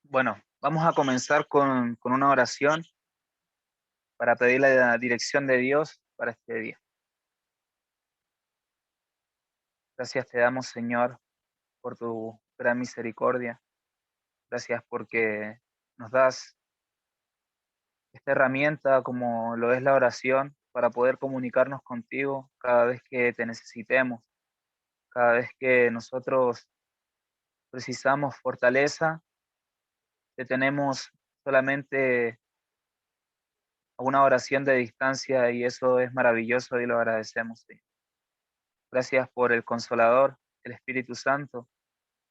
Bueno, vamos a comenzar con una oración para pedir la dirección de Dios para este día. Gracias te damos, Señor, por tu gran misericordia. Gracias porque nos das esta herramienta como lo es la oración para poder comunicarnos contigo cada vez que te necesitemos, cada vez que nosotros precisamos fortaleza, te tenemos solamente a una oración de distancia y eso es maravilloso y lo agradecemos, Señor. Gracias por el Consolador, el Espíritu Santo,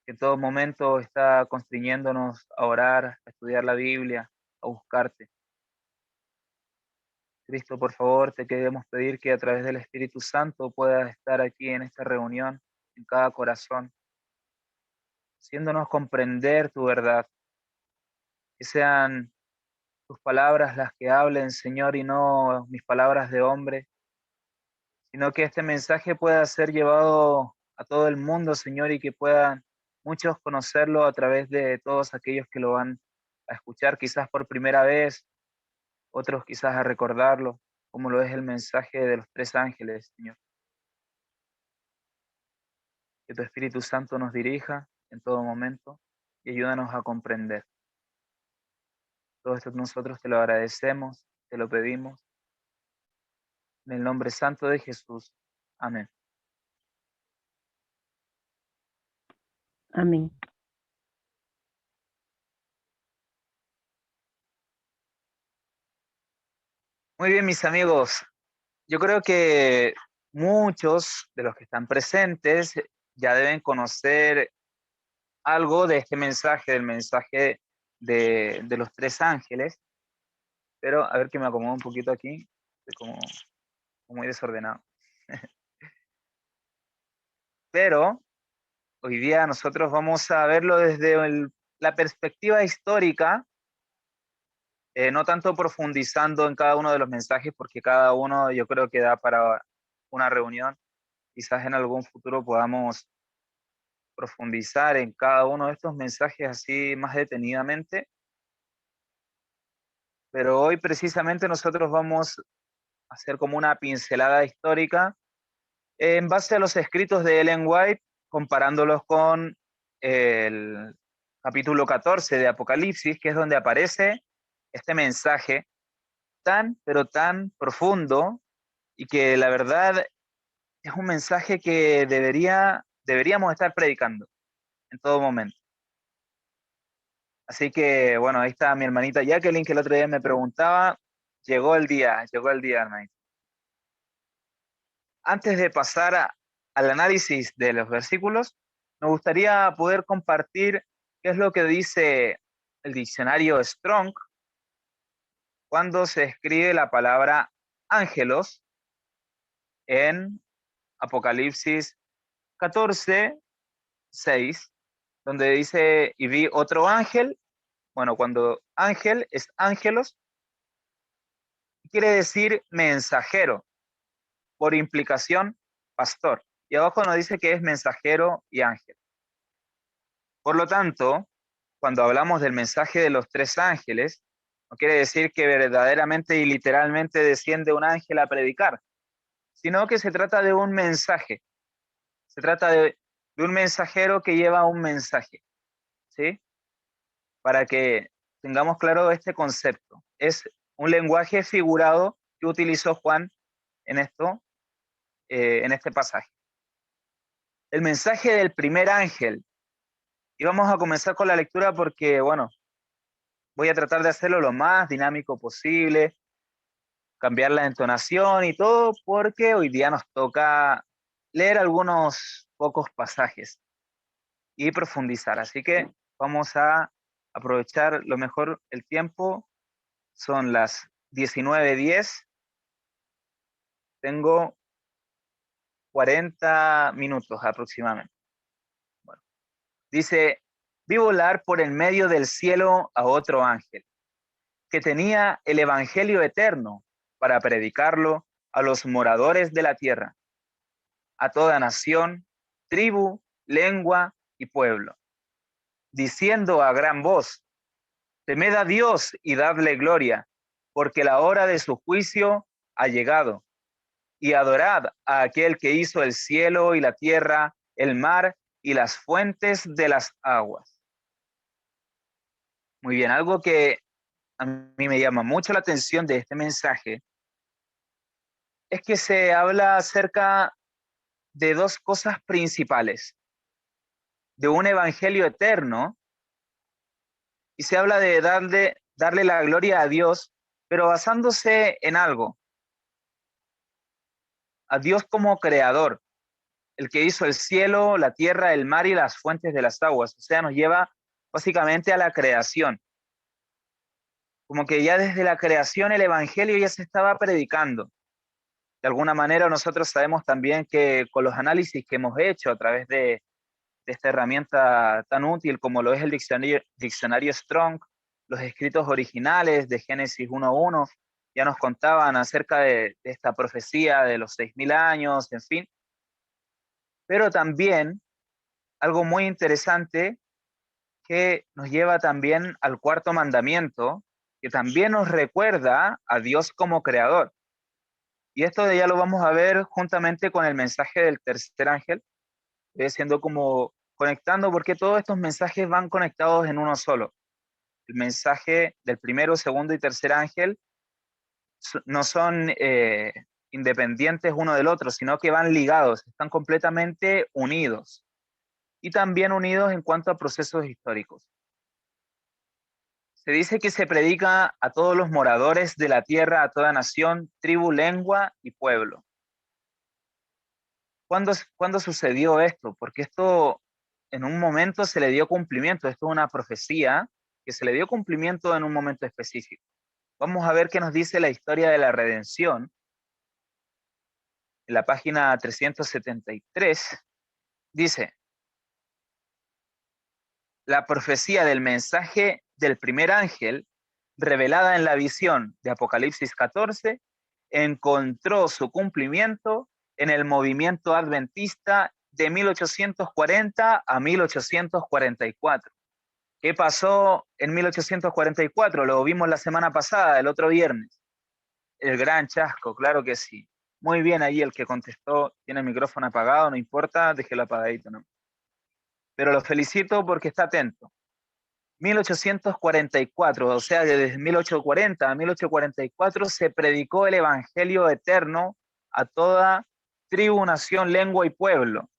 que en todo momento está constriñéndonos a orar, a estudiar la Biblia, a buscarte. Cristo, por favor, te queremos pedir que a través del Espíritu Santo puedas estar aquí en esta reunión, en cada corazón, haciéndonos comprender tu verdad, que sean tus palabras las que hablen, Señor, y no mis palabras de hombre, sino que este mensaje pueda ser llevado a todo el mundo, Señor, y que puedan muchos conocerlo a través de todos aquellos que lo van a escuchar quizás por primera vez, otros quizás a recordarlo, como lo es el mensaje de los tres ángeles, Señor. Que tu Espíritu Santo nos dirija en todo momento y ayúdanos a comprender. Todo esto nosotros te lo agradecemos, te lo pedimos, en el nombre santo de Jesús. Amén. Amén. Muy bien, mis amigos. Yo creo que muchos de los que están presentes ya deben conocer algo de este mensaje, del mensaje de los tres ángeles, pero a ver que me acomodo un poquito aquí, estoy como muy desordenado. Pero hoy día nosotros vamos a verlo desde la perspectiva histórica, no tanto profundizando en cada uno de los mensajes, porque cada uno yo creo que da para una reunión. Quizás en algún futuro podamos profundizar en cada uno de estos mensajes así más detenidamente, pero hoy precisamente nosotros vamos a hacer como una pincelada histórica en base a los escritos de Ellen White, comparándolos con el capítulo 14 de Apocalipsis, que es donde aparece este mensaje tan, pero tan profundo y que la verdad es un mensaje que deberíamos estar predicando en todo momento. Así que, bueno, ahí está mi hermanita Jacqueline, que el otro día me preguntaba. Llegó el día, hermanita. Antes de pasar al análisis de los versículos, me gustaría poder compartir qué es lo que dice el diccionario Strong cuando se escribe la palabra ángelos en Apocalipsis 14:6, donde dice, y vi otro ángel. Bueno, cuando ángel es ángelos, quiere decir mensajero, por implicación, pastor. Y abajo nos dice que es mensajero y ángel. Por lo tanto, cuando hablamos del mensaje de los tres ángeles, no quiere decir que verdaderamente y literalmente desciende un ángel a predicar, sino que se trata de un mensaje. Se trata de un mensajero que lleva un mensaje, ¿sí? Para que tengamos claro este concepto. Es un lenguaje figurado que utilizó Juan en esto, en este pasaje. El mensaje del primer ángel. Y vamos a comenzar con la lectura porque, bueno, voy a tratar de hacerlo lo más dinámico posible, cambiar la entonación y todo, porque hoy día nos toca leer algunos pocos pasajes y profundizar. Así que vamos a aprovechar lo mejor el tiempo. Son las 19:10. Tengo 40 minutos aproximadamente. Bueno, dice, vi volar por el medio del cielo a otro ángel que tenía el evangelio eterno para predicarlo a los moradores de la tierra, a toda nación, tribu, lengua y pueblo, diciendo a gran voz, Temed a Dios y dadle gloria, porque la hora de su juicio ha llegado. Y adorad a aquel que hizo el cielo y la tierra, el mar y las fuentes de las aguas. Muy bien, algo que a mí me llama mucho la atención de este mensaje es que se habla acerca de dos cosas principales, de un evangelio eterno, y se habla de darle la gloria a Dios, pero basándose en algo, a Dios como creador, el que hizo el cielo, la tierra, el mar y las fuentes de las aguas. O sea, nos lleva básicamente a la creación. Como que ya desde la creación el evangelio ya se estaba predicando. De alguna manera nosotros sabemos también que con los análisis que hemos hecho a través de esta herramienta tan útil como lo es el diccionario Strong, los escritos originales de Génesis 1.1 ya nos contaban acerca de esta profecía de los 6.000 años, en fin. Pero también algo muy interesante que nos lleva también al cuarto mandamiento, que también nos recuerda a Dios como creador. Y esto ya lo vamos a ver juntamente con el mensaje del tercer ángel, siendo como conectando, porque todos estos mensajes van conectados en uno solo. El mensaje del primero, segundo y tercer ángel no son independientes uno del otro, sino que van ligados, están completamente unidos y también unidos en cuanto a procesos históricos. Se dice que se predica a todos los moradores de la tierra, a toda nación, tribu, lengua y pueblo. ¿Cuándo sucedió esto? Porque esto en un momento se le dio cumplimiento, esto es una profecía que se le dio cumplimiento en un momento específico. Vamos a ver qué nos dice la historia de la redención. En la página 373 dice, la profecía del mensaje del primer ángel, revelada en la visión de Apocalipsis 14, encontró su cumplimiento en el movimiento adventista de 1840 a 1844. ¿Qué pasó en 1844? Lo vimos la semana pasada, el otro viernes. El gran chasco, claro que sí. Muy bien ahí el que contestó, tiene el micrófono apagado, no importa, déjelo apagadito, ¿no? Pero lo felicito porque está atento. 1844, o sea, desde 1840 a 1844 se predicó el evangelio eterno a toda tribu, nación, lengua y pueblo,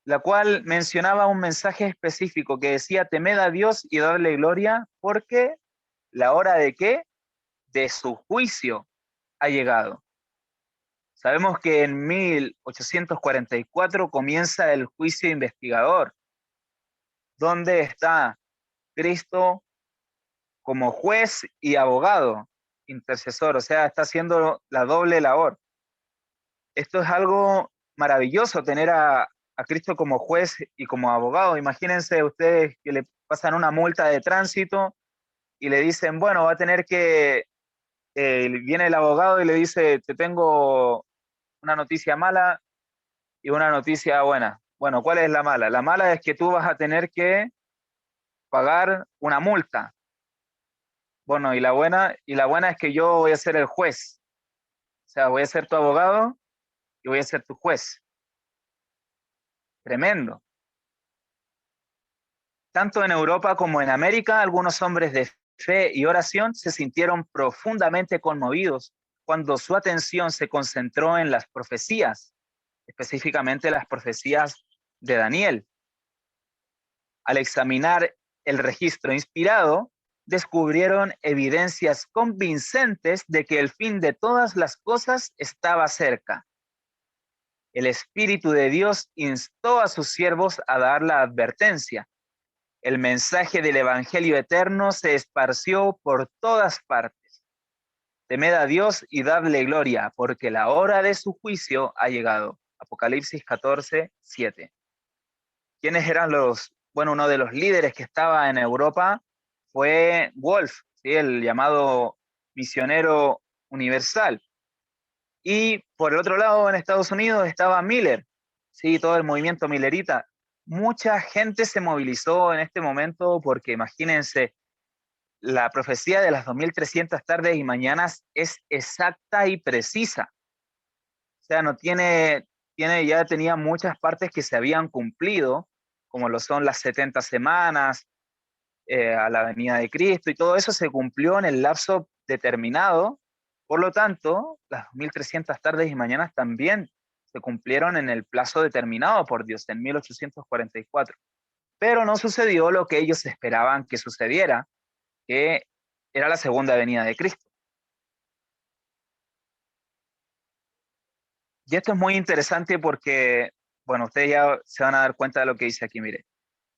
la cual mencionaba un mensaje específico que decía, temed a Dios y darle gloria, porque la hora de qué? De su juicio ha llegado. Sabemos que en 1844 comienza el juicio investigador, donde está Cristo como juez y abogado, intercesor, o sea, está haciendo la doble labor. Esto es algo maravilloso, tener a Cristo como juez y como abogado. Imagínense ustedes que le pasan una multa de tránsito y le dicen, bueno, va a tener que, viene el abogado y le dice, te tengo una noticia mala y una noticia buena. Bueno, ¿cuál es la mala? La mala es que tú vas a tener que pagar una multa. Bueno, y la buena es que yo voy a ser el juez. O sea, voy a ser tu abogado y voy a ser tu juez. Tremendo. Tanto en Europa como en América, algunos hombres de fe y oración se sintieron profundamente conmovidos cuando su atención se concentró en las profecías, específicamente las profecías de Daniel. Al examinar el registro inspirado, descubrieron evidencias convincentes de que el fin de todas las cosas estaba cerca. El Espíritu de Dios instó a sus siervos a dar la advertencia. El mensaje del Evangelio eterno se esparció por todas partes. Temed a Dios y dadle gloria, porque la hora de su juicio ha llegado. Apocalipsis 14, 7. ¿Quiénes eran bueno, uno de los líderes que estaba en Europa fue Wolf, ¿sí? El llamado misionero universal. Y por el otro lado, en Estados Unidos estaba Miller, ¿sí? Todo el movimiento millerita. Mucha gente se movilizó en este momento porque imagínense, la profecía de las 2300 tardes y mañanas es exacta y precisa. O sea, no ya tenía muchas partes que se habían cumplido, como lo son las 70 semanas, a la venida de Cristo, y todo eso se cumplió en el lapso determinado. Por lo tanto, las 1300 tardes y mañanas también se cumplieron en el plazo determinado por Dios, en 1844. Pero no sucedió lo que ellos esperaban que sucediera, que era la segunda venida de Cristo. Y esto es muy interesante porque, bueno, ustedes ya se van a dar cuenta de lo que dice aquí, mire.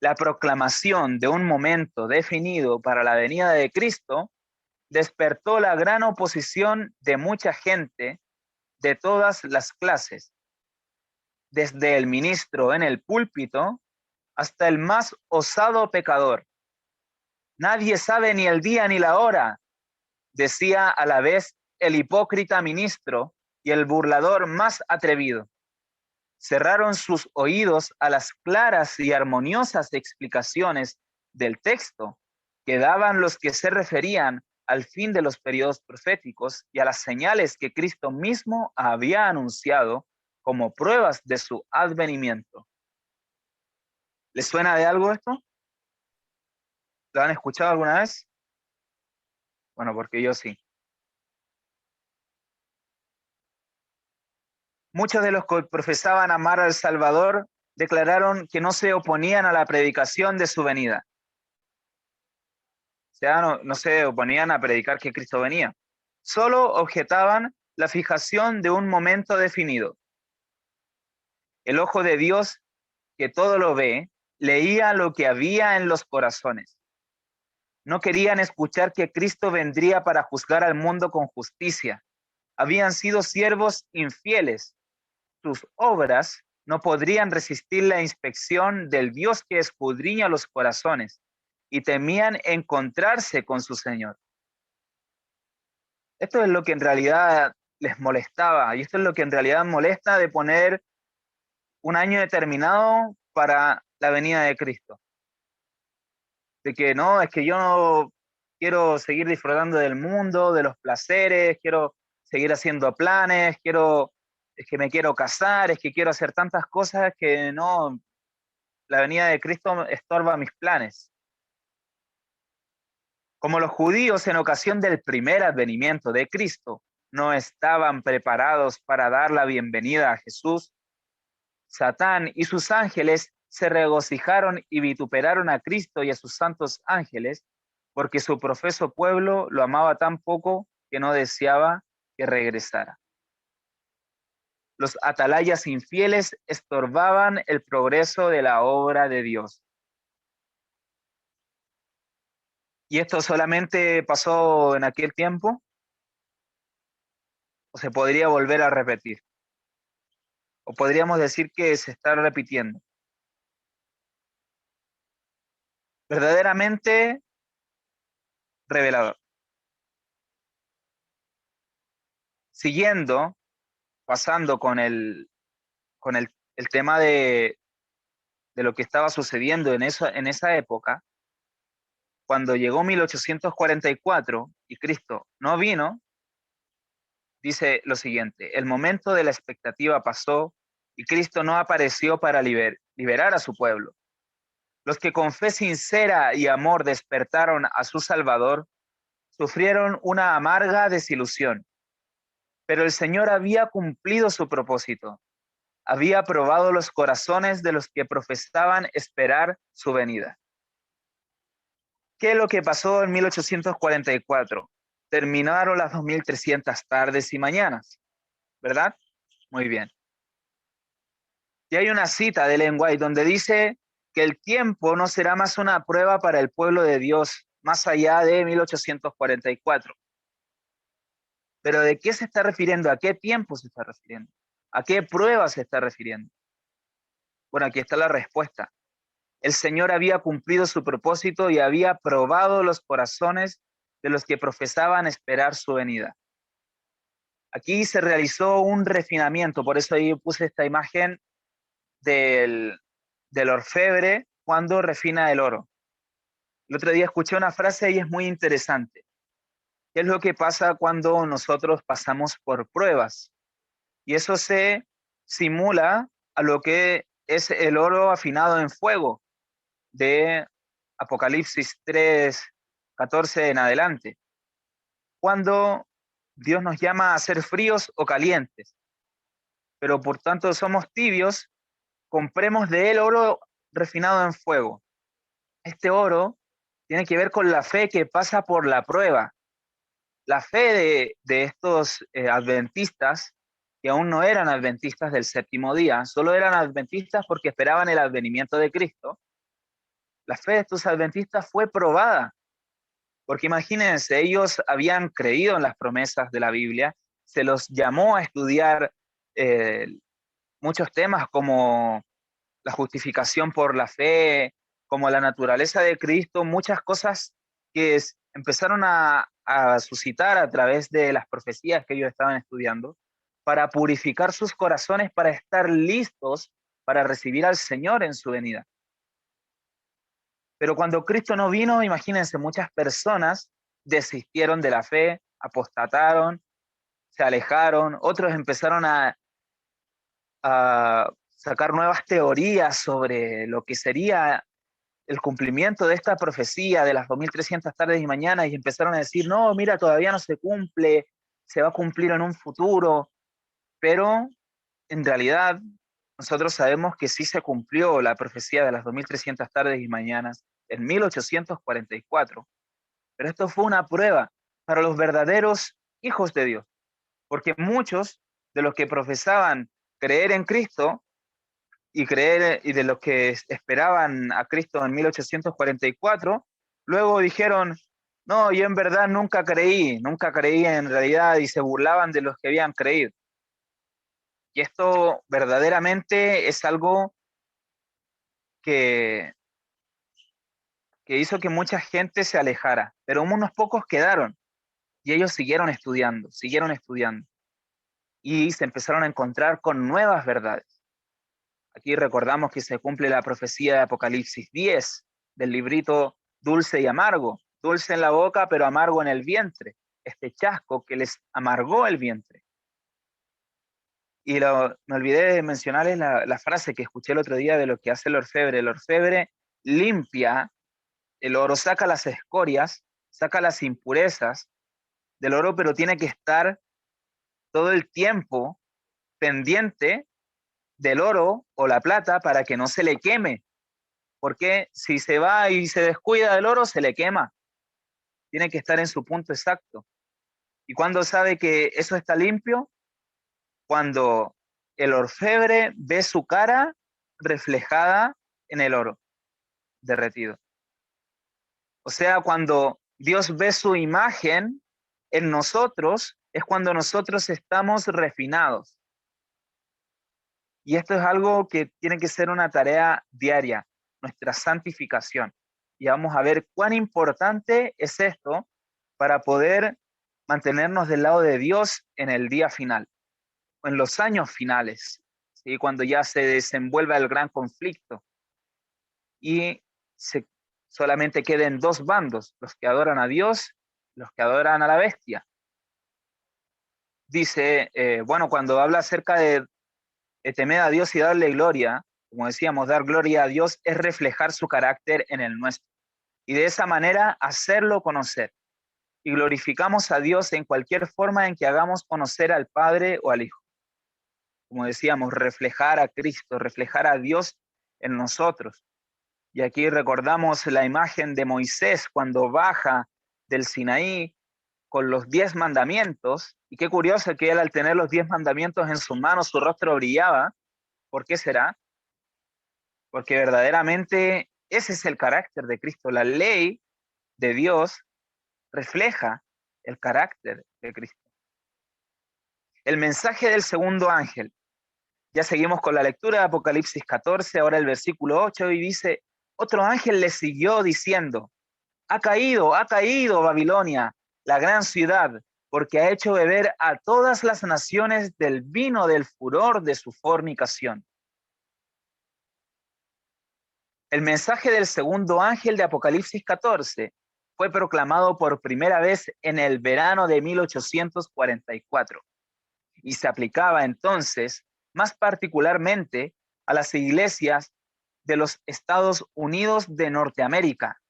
La proclamación de un momento definido para la venida de Cristo despertó la gran oposición de mucha gente de todas las clases, desde el ministro en el púlpito hasta el más osado pecador. Nadie sabe ni el día ni la hora, decía a la vez el hipócrita ministro y el burlador más atrevido. Cerraron sus oídos a las claras y armoniosas explicaciones del texto que daban los que se referían al fin de los periodos proféticos y a las señales que Cristo mismo había anunciado como pruebas de su advenimiento. ¿Les suena de algo esto? ¿Lo han escuchado alguna vez? Bueno, porque yo sí. Muchos de los que profesaban amar al Salvador declararon que no se oponían a la predicación de su venida. O sea, no se oponían a predicar que Cristo venía. Solo objetaban la fijación de un momento definido. El ojo de Dios, que todo lo ve, leía lo que había en los corazones. No querían escuchar que Cristo vendría para juzgar al mundo con justicia. Habían sido siervos infieles. Sus obras no podrían resistir la inspección del Dios que escudriña los corazones, y temían encontrarse con su Señor. Esto es lo que en realidad les molestaba, y esto es lo que en realidad molesta de poner un año determinado para la venida de Cristo. De que no, es que yo no quiero seguir disfrutando del mundo, de los placeres, quiero seguir haciendo planes, es que me quiero casar, es que quiero hacer tantas cosas que no, la venida de Cristo estorba mis planes. Como los judíos en ocasión del primer advenimiento de Cristo no estaban preparados para dar la bienvenida a Jesús, Satán y sus ángeles se regocijaron y vituperaron a Cristo y a sus santos ángeles, porque su profeso pueblo lo amaba tan poco que no deseaba que regresara. Los atalayas infieles estorbaban el progreso de la obra de Dios. ¿Y esto solamente pasó en aquel tiempo? ¿O se podría volver a repetir? ¿O podríamos decir que se está repitiendo? Verdaderamente revelador. Siguiendo, pasando con el tema de lo que estaba sucediendo en esa época, cuando llegó 1844 y Cristo no vino, dice lo siguiente: el momento de la expectativa pasó y Cristo no apareció para liberar a su pueblo. Los que con fe sincera y amor despertaron a su Salvador sufrieron una amarga desilusión, pero el Señor había cumplido su propósito, había probado los corazones de los que profesaban esperar su venida. ¿Qué es lo que pasó en 1844? Terminaron las 2300 tardes y mañanas, ¿verdad? Muy bien. Y hay una cita de Ellen White donde dice que el tiempo no será más una prueba para el pueblo de Dios más allá de 1844. Pero ¿de qué se está refiriendo? ¿A qué tiempo se está refiriendo? ¿A qué prueba se está refiriendo? Bueno, aquí está la respuesta. El Señor había cumplido su propósito y había probado los corazones de los que profesaban esperar su venida. Aquí se realizó un refinamiento, por eso ahí puse esta imagen del del orfebre cuando refina el oro. El otro día escuché una frase y es muy interesante. ¿Qué es lo que pasa cuando nosotros pasamos por pruebas? Y eso se simula a lo que es el oro afinado en fuego de Apocalipsis 3:14 en adelante. Cuando Dios nos llama a ser fríos o calientes, pero por tanto somos tibios, compremos de él oro refinado en fuego. Este oro tiene que ver con la fe que pasa por la prueba. La fe de estos adventistas, que aún no eran adventistas del séptimo día, solo eran adventistas porque esperaban el advenimiento de Cristo. La fe de estos adventistas fue probada, porque imagínense, ellos habían creído en las promesas de la Biblia, se los llamó a estudiar eh, muchos temas como la justificación por la fe, como la naturaleza de Cristo, muchas cosas que empezaron a suscitar a través de las profecías que ellos estaban estudiando, para purificar sus corazones, para estar listos para recibir al Señor en su venida. Pero cuando Cristo no vino, imagínense, muchas personas desistieron de la fe, apostataron, se alejaron, otros empezaron a sacar nuevas teorías sobre lo que sería el cumplimiento de esta profecía de las 2300 tardes y mañanas y empezaron a decir, no, mira, todavía no se cumple, se va a cumplir en un futuro, pero en realidad nosotros sabemos que sí se cumplió la profecía de las 2300 tardes y mañanas en 1844, pero esto fue una prueba para los verdaderos hijos de Dios, porque muchos de los que profesaban creer en Cristo y de los que esperaban a Cristo en 1844, luego dijeron, no, yo en verdad nunca creí en realidad y se burlaban de los que habían creído. Y esto verdaderamente es algo que, que hizo que mucha gente se alejara, pero unos pocos quedaron y ellos siguieron estudiando y se empezaron a encontrar con nuevas verdades. Aquí recordamos que se cumple la profecía de Apocalipsis 10 del librito dulce y amargo, dulce en la boca pero amargo en el vientre, este chasco que les amargó el vientre. Y me olvidé de mencionarles la frase que escuché el otro día de lo que hace el orfebre. El orfebre limpia el oro, saca las escorias, saca las impurezas del oro, pero tiene que estar todo el tiempo pendiente del oro o la plata para que no se le queme, porque si se va y se descuida del oro, se le quema. Tiene que estar en su punto exacto. ¿Y cuando sabe que eso está limpio? Cuando el orfebre ve su cara reflejada en el oro derretido. O sea, cuando Dios ve su imagen en nosotros, es cuando nosotros estamos refinados. Y esto es algo que tiene que ser una tarea diaria, nuestra santificación. Y vamos a ver cuán importante es esto para poder mantenernos del lado de Dios en el día final, o en los años finales, ¿sí? Cuando ya se desenvuelva el gran conflicto y solamente queden dos bandos, los que adoran a Dios, los que adoran a la bestia. Dice, bueno, cuando habla acerca de temer a Dios y darle gloria, como decíamos, dar gloria a Dios es reflejar su carácter en el nuestro. Y de esa manera hacerlo conocer. Y glorificamos a Dios en cualquier forma en que hagamos conocer al Padre o al Hijo. Como decíamos, reflejar a Cristo, reflejar a Dios en nosotros. Y aquí recordamos la imagen de Moisés cuando baja del Sinaí con los 10 mandamientos. Y qué curioso que él al tener los 10 mandamientos en su mano, su rostro brillaba. ¿Por qué será? Porque verdaderamente ese es el carácter de Cristo. La ley de Dios refleja el carácter de Cristo. El mensaje del segundo ángel. Ya seguimos con la lectura de Apocalipsis 14, ahora el versículo 8, y dice, otro ángel le siguió diciendo, ha caído Babilonia, la gran ciudad, porque ha hecho beber a todas las naciones del vino del furor de su fornicación. El mensaje del segundo ángel de Apocalipsis 14 fue proclamado por primera vez en el verano de 1844 y se aplicaba entonces más particularmente a las iglesias de los Estados Unidos de Norteamérica,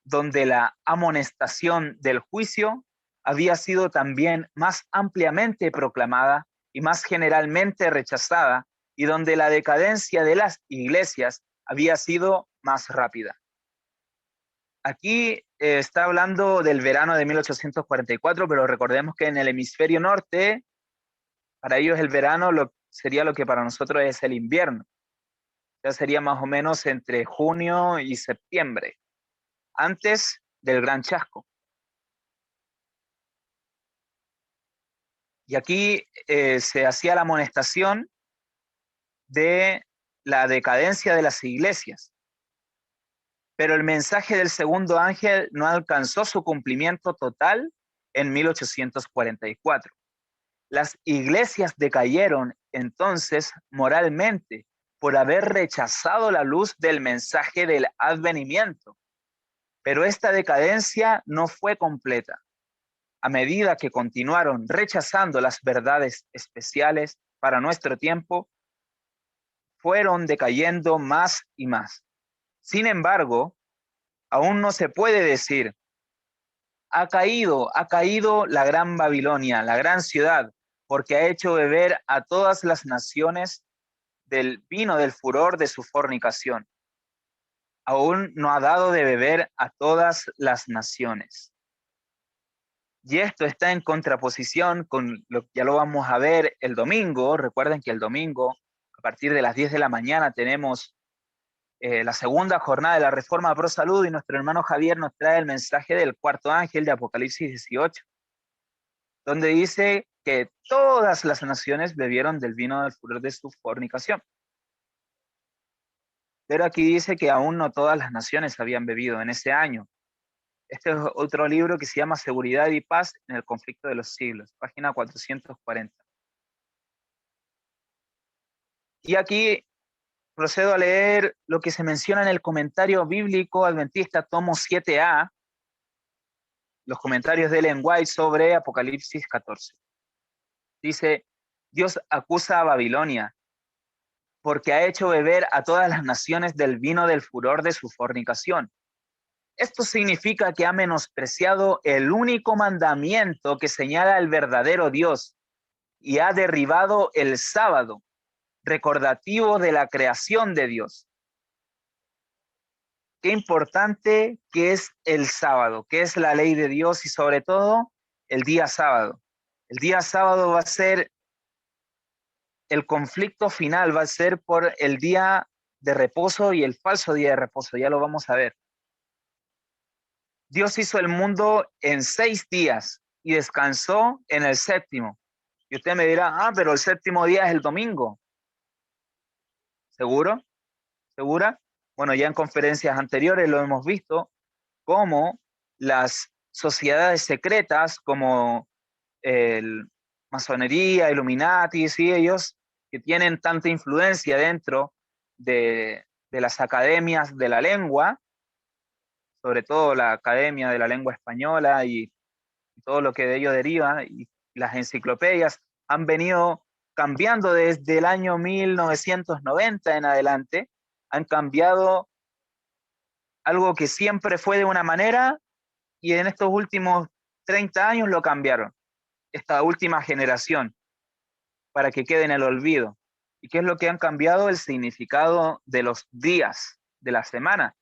donde la amonestación del juicio había sido también más ampliamente proclamada y más generalmente rechazada, y donde la decadencia de las iglesias había sido más rápida. Aquí está hablando del verano de 1844, pero recordemos que en el hemisferio norte, para ellos el verano sería lo que para nosotros es el invierno. Ya sería más o menos entre junio y septiembre, antes del Gran Chasco. Y aquí se hacía la amonestación de la decadencia de las iglesias. Pero el mensaje del segundo ángel no alcanzó su cumplimiento total en 1844. Las iglesias decayeron entonces moralmente por haber rechazado la luz del mensaje del advenimiento. Pero esta decadencia no fue completa. A medida que continuaron rechazando las verdades especiales para nuestro tiempo, fueron decayendo más y más. Sin embargo, aún no se puede decir, ha caído la gran Babilonia, la gran ciudad, porque ha hecho beber a todas las naciones del vino del furor de su fornicación. Aún no ha dado de beber a todas las naciones. Y esto está en contraposición con lo que ya lo vamos a ver el domingo. Recuerden que el domingo, a partir de las 10 de la mañana, tenemos la segunda jornada de la Reforma Pro Salud, y nuestro hermano Javier nos trae el mensaje del cuarto ángel de Apocalipsis 18, donde dice que todas las naciones bebieron del vino del furor de su fornicación. Pero aquí dice que aún no todas las naciones habían bebido en ese año. Este es otro libro que se llama Seguridad y Paz en el Conflicto de los Siglos, página 440. Y aquí procedo a leer lo que se menciona en el comentario bíblico adventista, tomo 7a, los comentarios de Ellen White sobre Apocalipsis 14. Dice, Dios acusa a Babilonia porque ha hecho beber a todas las naciones del vino del furor de su fornicación. Esto significa que ha menospreciado el único mandamiento que señala el verdadero Dios y ha derribado el sábado, recordativo de la creación de Dios. Qué importante que es el sábado, que es la ley de Dios, y sobre todo el día sábado. El día sábado va a ser el conflicto final, va a ser por el día de reposo y el falso día de reposo. Ya lo vamos a ver. Dios hizo el mundo en 6 días y descansó en el séptimo. Y usted me dirá, pero el séptimo día es el domingo. ¿Seguro? ¿Segura? Bueno, ya en conferencias anteriores lo hemos visto, cómo las sociedades secretas, como el masonería, Illuminati, y ellos que tienen tanta influencia dentro de las academias de la lengua, sobre todo la Academia de la Lengua Española y todo lo que de ello deriva, y las enciclopedias han venido cambiando desde el año 1990 en adelante, han cambiado algo que siempre fue de una manera y en estos últimos 30 años lo cambiaron, esta última generación, para que quede en el olvido. ¿Y qué es lo que han cambiado? El significado de los días de la semana.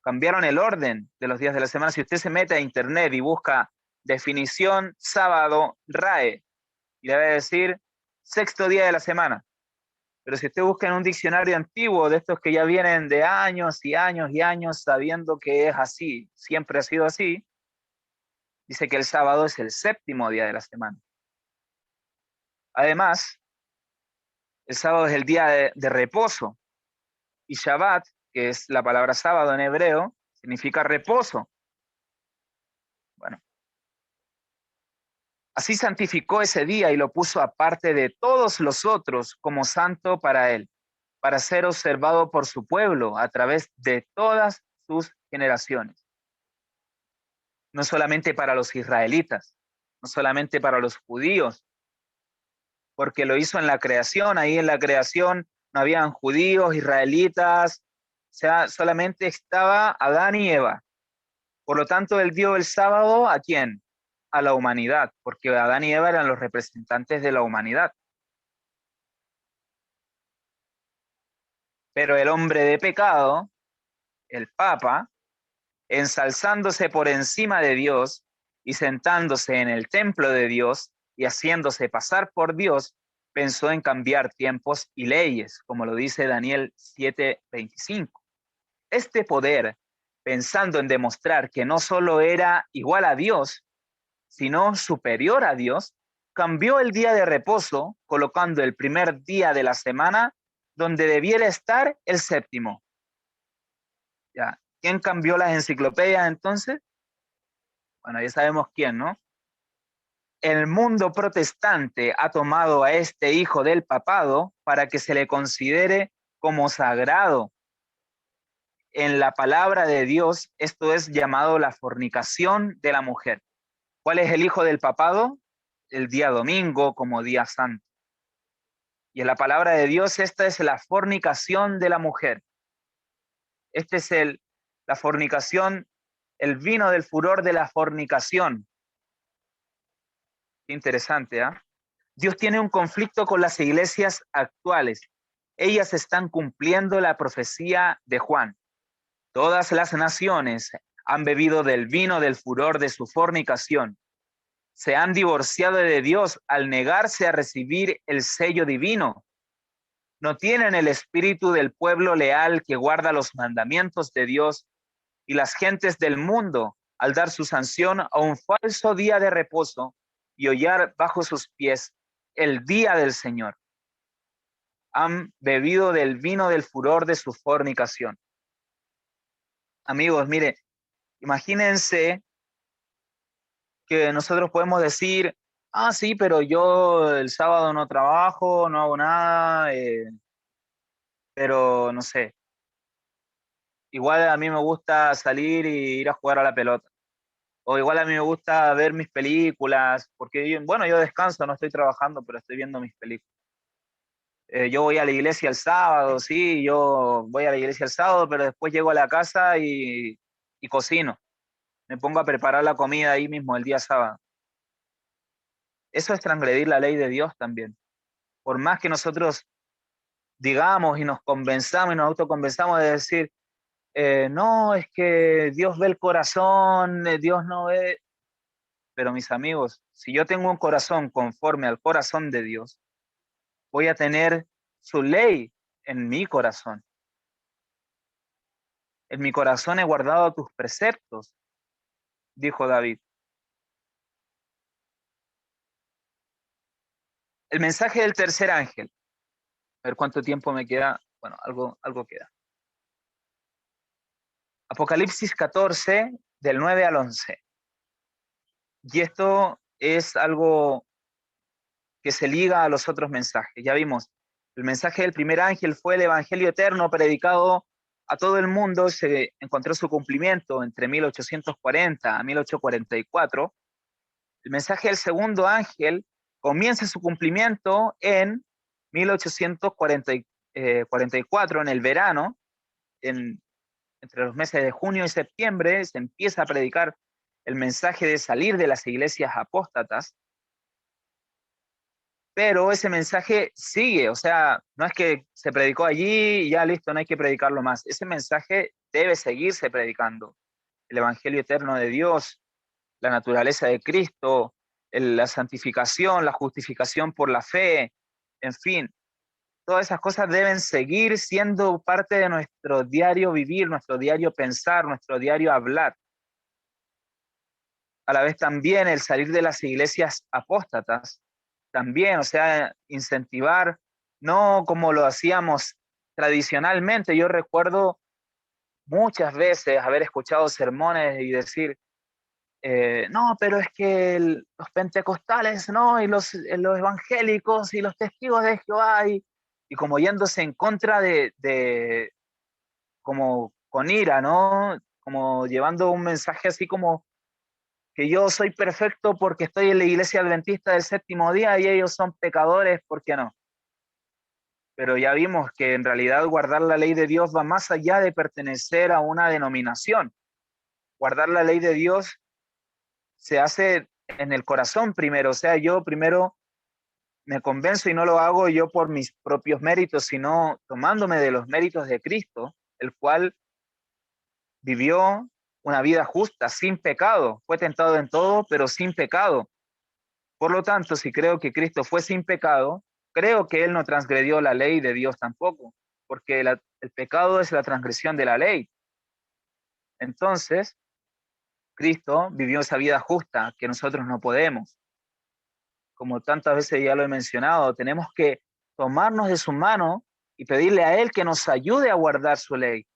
Cambiaron el orden de los días de la semana. Si usted se mete a internet y busca definición sábado RAE, y debe decir sexto día de la semana. Pero si usted busca en un diccionario antiguo, de estos que ya vienen de años y años y años sabiendo que es así, siempre ha sido así, dice que el sábado es el séptimo día de la semana. Además, el sábado es el día de reposo, y Shabbat, que es la palabra sábado en hebreo, significa reposo. Bueno, así santificó ese día y lo puso aparte de todos los otros como santo para él. para ser observado por su pueblo a través de todas sus generaciones. No solamente para los israelitas, no solamente para los judíos, porque lo hizo en la creación. Ahí en la creación no habían judíos, israelitas, o sea, solamente estaba Adán y Eva. Por lo tanto, él dio el sábado ¿a quién? A la humanidad, porque Adán y Eva eran los representantes de la humanidad. Pero el hombre de pecado, el Papa, ensalzándose por encima de Dios y sentándose en el templo de Dios y haciéndose pasar por Dios, pensó en cambiar tiempos y leyes, como lo dice Daniel 7:25. Este poder, pensando en demostrar que no solo era igual a Dios, sino superior a Dios, cambió el día de reposo, colocando el primer día de la semana donde debiera estar el séptimo. ¿Ya? ¿Quién cambió las enciclopedias entonces? Bueno, ya sabemos quién, ¿no? El mundo protestante ha tomado a este hijo del papado para que se le considere como sagrado. En la palabra de Dios, esto es llamado la fornicación de la mujer. ¿Cuál es el hijo del papado? El día domingo como día santo. Y en la palabra de Dios, esta es la fornicación de la mujer. Este es la fornicación, el vino del furor de la fornicación. Interesante, ¿ah? Dios tiene un conflicto con las iglesias actuales. Ellas están cumpliendo la profecía de Juan. Todas las naciones han bebido del vino del furor de su fornicación. Se han divorciado de Dios al negarse a recibir el sello divino. No tienen el espíritu del pueblo leal que guarda los mandamientos de Dios, y las gentes del mundo, al dar su sanción a un falso día de reposo y hollar bajo sus pies el día del Señor, han bebido del vino del furor de su fornicación. Amigos, mire, imagínense que nosotros podemos decir, ah, sí, pero yo el sábado no trabajo, no hago nada, pero no sé, igual a mí me gusta salir y ir a jugar a la pelota. O igual a mí me gusta ver mis películas, porque bueno, yo descanso, no estoy trabajando, pero estoy viendo mis películas. Yo voy a la iglesia el sábado, sí, yo voy a la iglesia el sábado, pero después llego a la casa y cocino. Me pongo a preparar la comida ahí mismo el día sábado. Eso es transgredir la ley de Dios también. Por más que nosotros digamos y nos convenzamos y nos autoconvenzamos de decir, no, es que Dios ve el corazón, Dios no ve. Pero mis amigos, si yo tengo un corazón conforme al corazón de Dios, voy a tener su ley en mi corazón. En mi corazón he guardado tus preceptos, dijo David. El mensaje del tercer ángel. A ver cuánto tiempo me queda. Bueno, algo queda. Apocalipsis 14, del 9 al 11. Y esto es algo que se liga a los otros mensajes. Ya vimos, el mensaje del primer ángel fue el evangelio eterno predicado a todo el mundo, se encontró su cumplimiento entre 1840 a 1844. El mensaje del segundo ángel comienza su cumplimiento en 1844, en el verano, entre los meses de junio y septiembre, se empieza a predicar el mensaje de salir de las iglesias apóstatas. Pero ese mensaje sigue, o sea, no es que se predicó allí y ya listo, no hay que predicarlo más. Ese mensaje debe seguirse predicando. El evangelio eterno de Dios, la naturaleza de Cristo, la santificación, la justificación por la fe, en fin, todas esas cosas deben seguir siendo parte de nuestro diario vivir, nuestro diario pensar, nuestro diario hablar. A la vez también el salir de las iglesias apóstatas, también, o sea, incentivar, no como lo hacíamos tradicionalmente. Yo recuerdo muchas veces haber escuchado sermones y decir, no, pero es que los pentecostales, ¿no? Y los evangélicos y los testigos de Jehová, y como yéndose en contra como con ira, ¿no? Como llevando un mensaje así como que yo soy perfecto porque estoy en la iglesia adventista del séptimo día y ellos son pecadores, ¿por qué no? Pero ya vimos que en realidad guardar la ley de Dios va más allá de pertenecer a una denominación. Guardar la ley de Dios se hace en el corazón primero, o sea, yo primero me convenzo y no lo hago yo por mis propios méritos, sino tomándome de los méritos de Cristo, el cual vivió una vida justa, sin pecado, fue tentado en todo, pero sin pecado. Por lo tanto, si creo que Cristo fue sin pecado, creo que Él no transgredió la ley de Dios tampoco, porque el pecado es la transgresión de la ley. Entonces, Cristo vivió esa vida justa que nosotros no podemos. Como tantas veces ya lo he mencionado, tenemos que tomarnos de su mano y pedirle a Él que nos ayude a guardar su ley.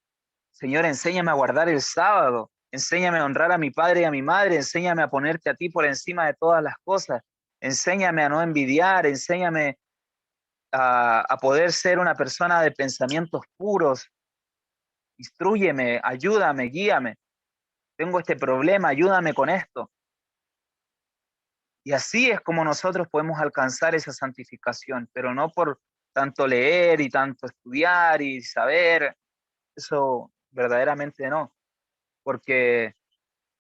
Señor, enséñame a guardar el sábado, enséñame a honrar a mi padre y a mi madre, enséñame a ponerte a ti por encima de todas las cosas, enséñame a no envidiar, enséñame a poder ser una persona de pensamientos puros, instrúyeme, ayúdame, guíame, tengo este problema, ayúdame con esto. Y así es como nosotros podemos alcanzar esa santificación, pero no por tanto leer y tanto estudiar y saber, eso verdaderamente no, porque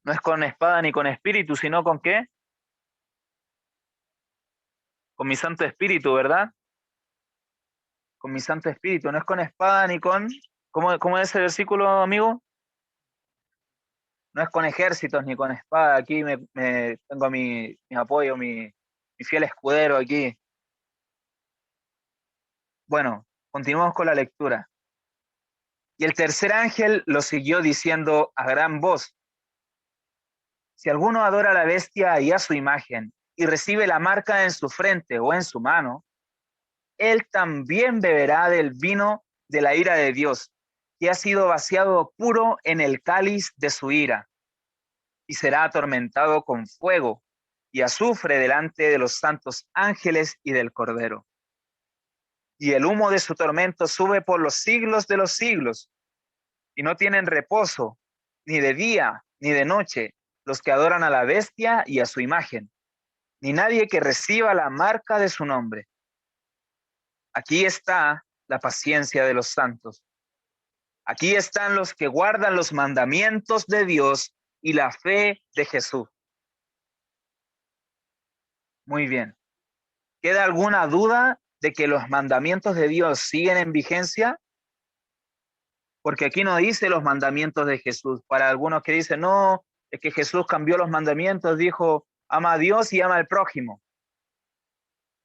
no es con espada ni con espíritu, sino con ¿qué? Con mi Santo Espíritu, ¿verdad? Con mi Santo Espíritu, no es con espada ni con... ¿Cómo es el versículo, amigo? No es con ejércitos ni con espada, aquí tengo mi apoyo, mi fiel escudero aquí. Bueno, continuamos con la lectura. Y el tercer ángel lo siguió diciendo a gran voz: si alguno adora a la bestia y a su imagen, y recibe la marca en su frente o en su mano, él también beberá del vino de la ira de Dios, que ha sido vaciado puro en el cáliz de su ira, y será atormentado con fuego y azufre delante de los santos ángeles y del Cordero. Y el humo de su tormento sube por los siglos de los siglos, y no tienen reposo, ni de día, ni de noche, los que adoran a la bestia y a su imagen, ni nadie que reciba la marca de su nombre. Aquí está la paciencia de los santos. Aquí están los que guardan los mandamientos de Dios y la fe de Jesús. Muy bien. ¿Queda alguna duda de que los mandamientos de Dios siguen en vigencia? Porque aquí no dice los mandamientos de Jesús. Para algunos que dicen, no, es que Jesús cambió los mandamientos, dijo, ama a Dios y ama al prójimo.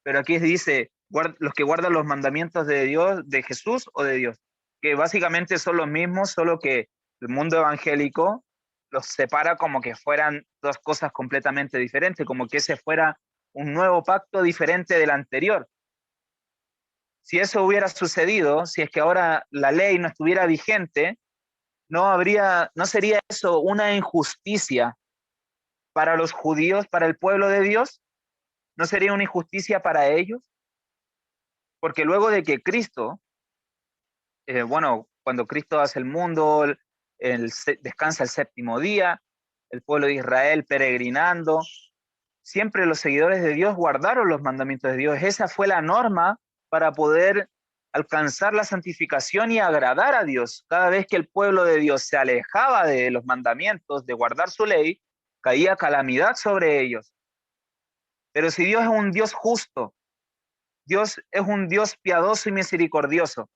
Pero aquí dice, los que guardan los mandamientos de Dios, de Jesús o de Dios, que básicamente son los mismos, solo que el mundo evangélico los separa como que fueran dos cosas completamente diferentes, como que ese fuera un nuevo pacto diferente del anterior. Si eso hubiera sucedido, si es que ahora la ley no estuviera vigente, no sería eso una injusticia para los judíos, para el pueblo de Dios, no sería una injusticia para ellos, porque luego de que Cristo, cuando Cristo hace el mundo, descansa el séptimo día, el pueblo de Israel peregrinando, siempre los seguidores de Dios guardaron los mandamientos de Dios. Esa fue la norma para poder alcanzar la santificación y agradar a Dios. Cada vez que el pueblo de Dios se alejaba de los mandamientos, de guardar su ley, caía calamidad sobre ellos. Pero si Dios es un Dios justo, Dios es un Dios piadoso y misericordioso,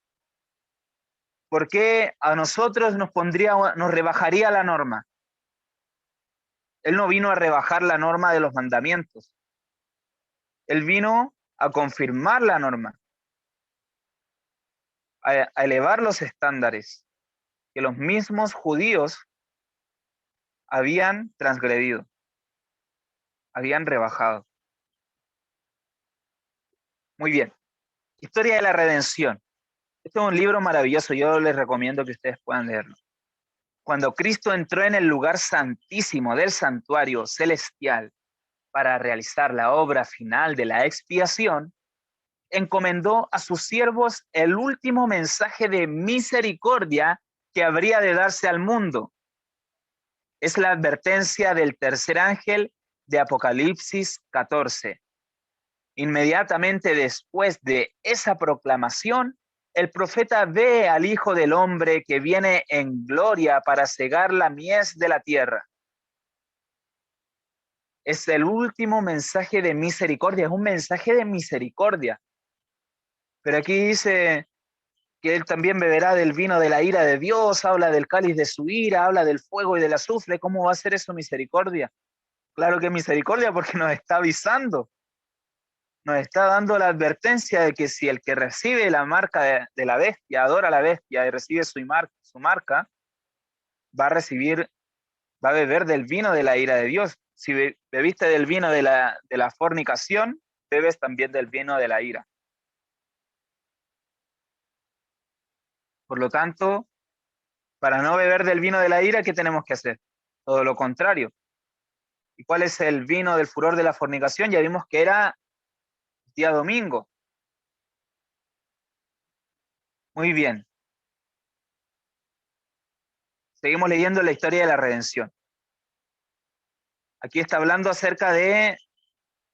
¿por qué a nosotros nos rebajaría la norma? Él no vino a rebajar la norma de los mandamientos. Él vino a confirmar la norma, a elevar los estándares que los mismos judíos habían transgredido, habían rebajado. Muy bien. Historia de la redención. Este es un libro maravilloso, yo les recomiendo que ustedes puedan leerlo. Cuando Cristo entró en el lugar santísimo del santuario celestial para realizar la obra final de la expiación, encomendó a sus siervos el último mensaje de misericordia que habría de darse al mundo. Es la advertencia del tercer ángel de Apocalipsis 14. Inmediatamente después de esa proclamación, el profeta ve al Hijo del Hombre que viene en gloria para cegar la mies de la tierra. Es el último mensaje de misericordia, es un mensaje de misericordia. Pero aquí dice que él también beberá del vino de la ira de Dios, habla del cáliz de su ira, habla del fuego y del azufre. ¿Cómo va a ser eso misericordia? Claro que es misericordia porque nos está avisando, nos está dando la advertencia de que si el que recibe la marca de la bestia, adora a la bestia y recibe su marca, va a recibir, va a beber del vino de la ira de Dios. Si bebiste del vino de la fornicación, bebes también del vino de la ira. Por lo tanto, para no beber del vino de la ira, ¿qué tenemos que hacer? Todo lo contrario. ¿Y cuál es el vino del furor de la fornicación? Ya vimos que era día domingo. Muy bien. Seguimos leyendo la historia de la redención. Aquí está hablando acerca de,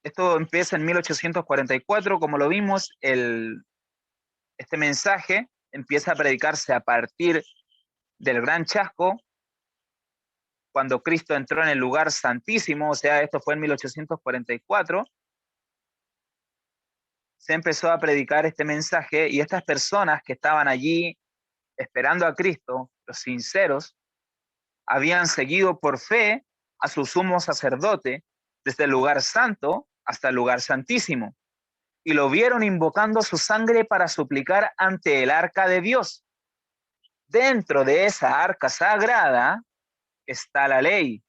esto empieza en 1844, como lo vimos, este mensaje empieza a predicarse a partir del gran chasco, cuando Cristo entró en el lugar santísimo, o sea, esto fue en 1844, se empezó a predicar este mensaje y estas personas que estaban allí esperando a Cristo, los sinceros, habían seguido por fe a su sumo sacerdote desde el lugar santo hasta el lugar santísimo y lo vieron invocando su sangre para suplicar ante el arca de Dios. Dentro de esa arca sagrada está la ley,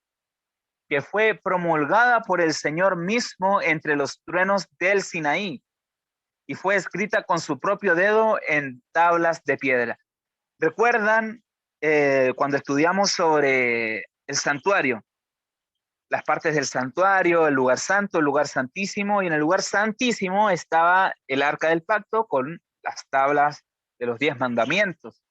que fue promulgada por el Señor mismo entre los truenos del Sinaí y fue escrita con su propio dedo en tablas de piedra. ¿Recuerdan cuando estudiamos sobre el santuario? Las partes del santuario, el lugar santo, el lugar santísimo, y en el lugar santísimo estaba el arca del pacto con las tablas de los 10 mandamientos.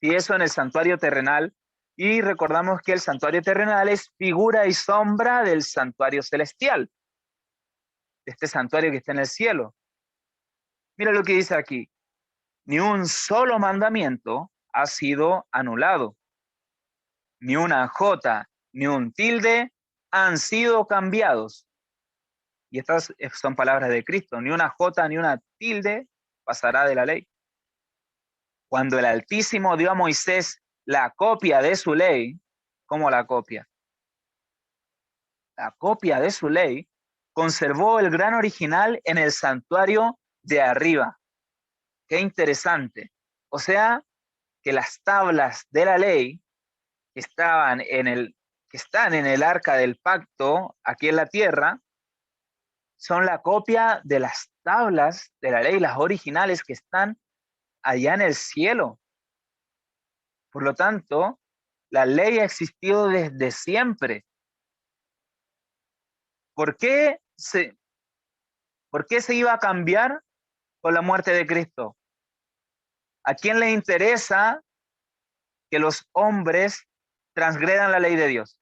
Y eso en el santuario terrenal. Y recordamos que el santuario terrenal es figura y sombra del santuario celestial, de este santuario que está en el cielo. Mira lo que dice aquí. Ni un solo mandamiento ha sido anulado. Ni una jota, ni un tilde han sido cambiados. Y estas son palabras de Cristo. Ni una jota, ni una tilde pasará de la ley. Cuando el Altísimo dio a Moisés la copia de su ley, ¿cómo la copia? La copia de su ley, conservó el gran original en el santuario de arriba. Qué interesante. O sea, que las tablas de la ley que están en el arca del pacto aquí en la tierra son la copia de las tablas de la ley, las originales que están allá en el cielo. Por lo tanto, la ley ha existido desde siempre. ¿Por qué se iba a cambiar con la muerte de Cristo? ¿A quién le interesa que los hombres transgredan la ley de Dios?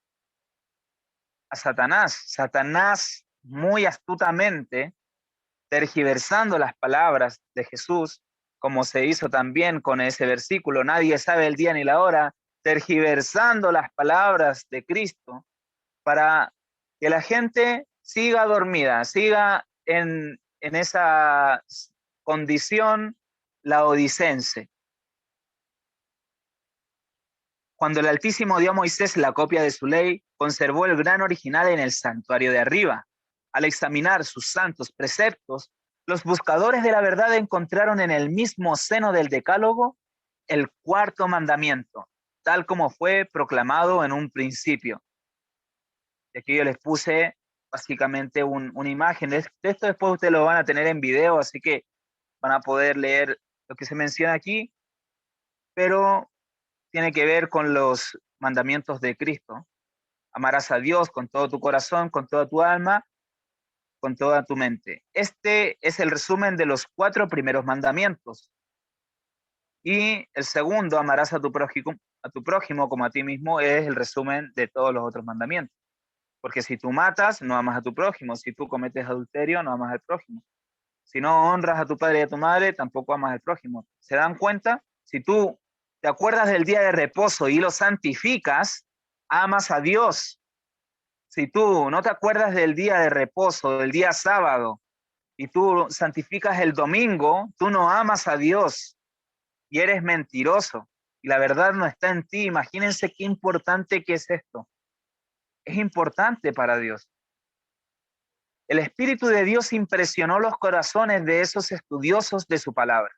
A Satanás. Satanás muy astutamente, tergiversando las palabras de Jesús, como se hizo también con ese versículo, nadie sabe el día ni la hora, tergiversando las palabras de Cristo para que la gente siga dormida, siga en esa condición laodicense. Cuando el Altísimo dio a Moisés la copia de su ley, conservó el gran original en el santuario de arriba. Al examinar sus santos preceptos, los buscadores de la verdad encontraron en el mismo seno del Decálogo el cuarto mandamiento, tal como fue proclamado en un principio. Y aquí yo les puse básicamente una imagen. De esto después ustedes lo van a tener en video, así que van a poder leer lo que se menciona aquí, pero tiene que ver con los mandamientos de Cristo. Amarás a Dios con todo tu corazón, con toda tu alma, con toda tu mente. Este es el resumen de los 4 primeros mandamientos. Y el segundo, amarás a tu prójimo como a ti mismo, es el resumen de todos los otros mandamientos. Porque si tú matas, no amas a tu prójimo. Si tú cometes adulterio, no amas al prójimo. Si no honras a tu padre y a tu madre, tampoco amas al prójimo. ¿Se dan cuenta? Si tú te acuerdas del día de reposo y lo santificas, amas a Dios. Si tú no te acuerdas del día de reposo, del día sábado, y tú santificas el domingo, tú no amas a Dios y eres mentiroso. Y la verdad no está en ti. Imagínense qué importante que es esto. Es importante para Dios. El Espíritu de Dios impresionó los corazones de esos estudiosos de su palabra.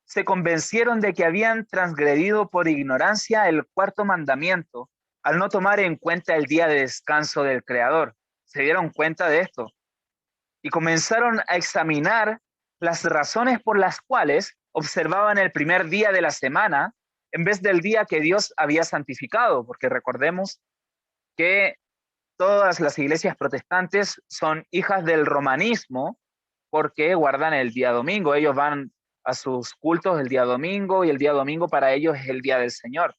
Se convencieron de que habían transgredido por ignorancia el 4º mandamiento al no tomar en cuenta el día de descanso del Creador. Se dieron cuenta de esto y comenzaron a examinar las razones por las cuales observaban el primer día de la semana en vez del día que Dios había santificado, porque recordemos que todas las iglesias protestantes son hijas del romanismo porque guardan el día domingo. Ellos van a sus cultos el día domingo y el día domingo para ellos es el día del Señor.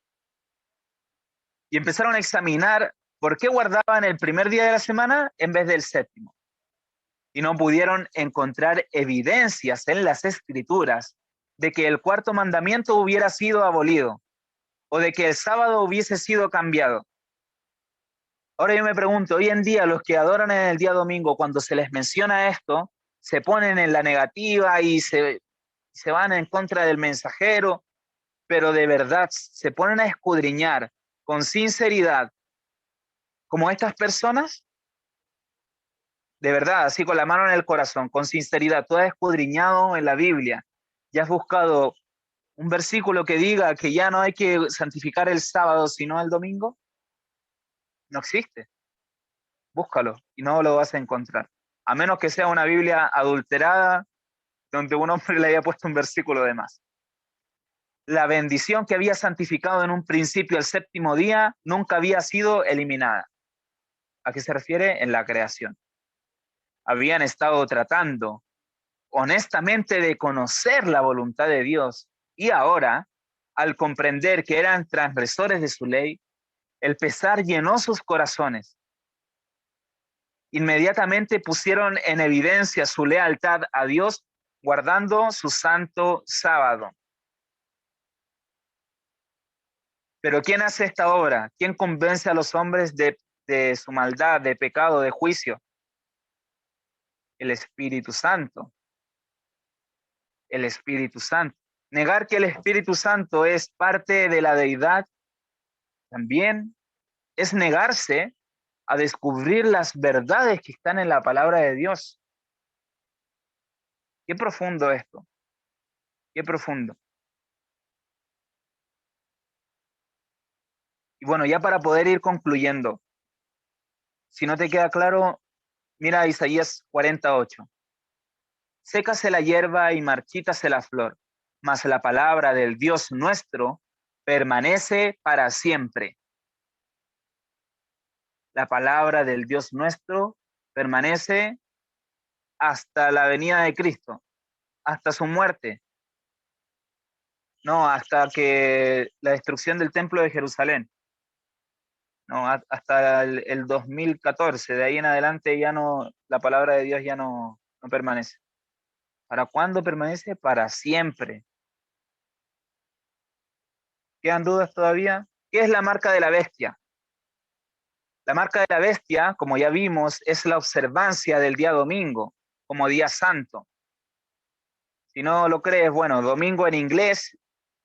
Y empezaron a examinar por qué guardaban el primer día de la semana en vez del 7º. Y no pudieron encontrar evidencias en las escrituras de que el 4º mandamiento hubiera sido abolido o de que el sábado hubiese sido cambiado. Ahora yo me pregunto, hoy en día los que adoran en el día domingo, cuando se les menciona esto, se ponen en la negativa y se van en contra del mensajero, pero de verdad se ponen a escudriñar con sinceridad como estas personas, de verdad, así con la mano en el corazón, con sinceridad. Tú has escudriñado en la Biblia y has buscado un versículo que diga que ya no hay que santificar el sábado sino el domingo. No existe. Búscalo y no lo vas a encontrar. A menos que sea una Biblia adulterada donde un hombre le haya puesto un versículo de más. La bendición que había santificado en un principio el 7º día nunca había sido eliminada. ¿A qué se refiere? En la creación. Habían estado tratando honestamente de conocer la voluntad de Dios y ahora, al comprender que eran transgresores de su ley, el pesar llenó sus corazones. Inmediatamente pusieron en evidencia su lealtad a Dios guardando su santo sábado. Pero ¿quién hace esta obra? ¿Quién convence a los hombres de su maldad, de pecado, de juicio? El Espíritu Santo. El Espíritu Santo. Negar que el Espíritu Santo es parte de la deidad también es negarse a descubrir las verdades que están en la palabra de Dios. Qué profundo esto. Qué profundo. Y bueno, ya para poder ir concluyendo, si no te queda claro, mira Isaías 48. Sécase la hierba y marchítase la flor, mas la palabra del Dios nuestro permanece para siempre. La palabra del Dios nuestro permanece hasta la venida de Cristo, hasta su muerte. No, hasta que la destrucción del templo de Jerusalén. No, hasta el 2014. De ahí en adelante ya no, la palabra de Dios ya no permanece. ¿Para cuándo permanece? Para siempre. ¿Quedan dudas todavía? ¿Qué es la marca de la bestia? La marca de la bestia, como ya vimos, es la observancia del día domingo como día santo. Si no lo crees, bueno, domingo en inglés